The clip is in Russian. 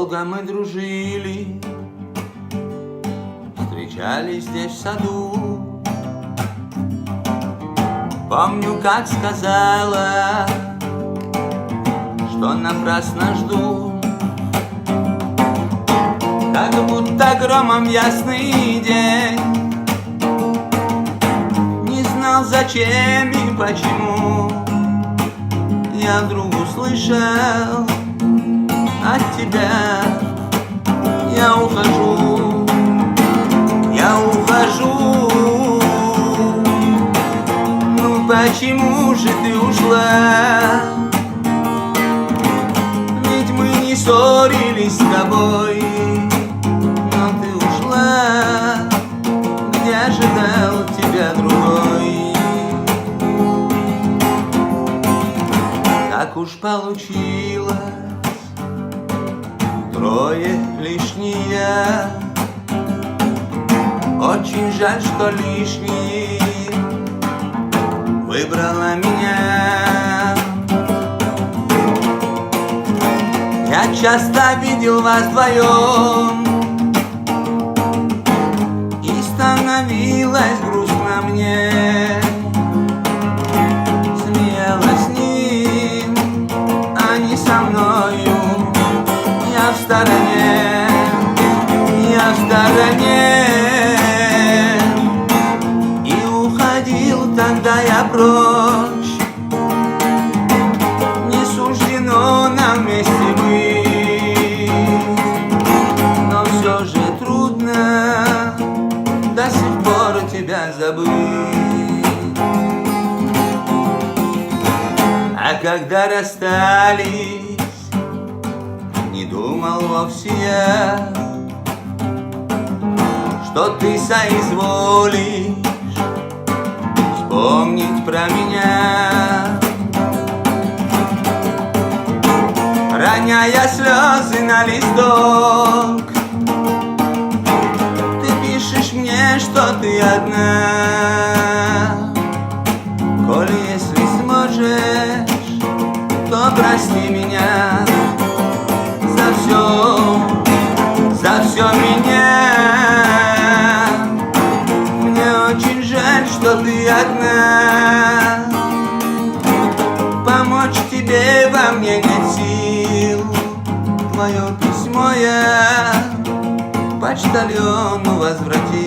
Долго мы дружили, встречались здесь в саду. Помню, как сказала, что напрасно жду. Как будто громом ясный день, не знал, зачем и почему. Я вдруг услышал от тебя: я ухожу, я ухожу. Ну почему же ты ушла? Ведь мы не ссорились с тобой, но ты ушла, где ожидал тебя другой. Так уж получилось, трое лишние. Очень жаль, что лишний выбрала меня. Я часто видел вас вдвоем, и становилось грустно мне. Смеялась с ним, а не со мною. Я в стороне, я в стороне. И уходил тогда я прочь. Не суждено нам вместе быть, но все же трудно до сих пор тебя забыть. А когда расстались, не думал вовсе я, что ты соизволишь вспомнить про меня. Роняя слезы на листок, ты пишешь мне, что ты одна. Коли если сможешь, то прости меня за все меня. Мне очень жаль, что ты одна. Помочь тебе во мне нет сил. Твое письмо я почтальону возвратил.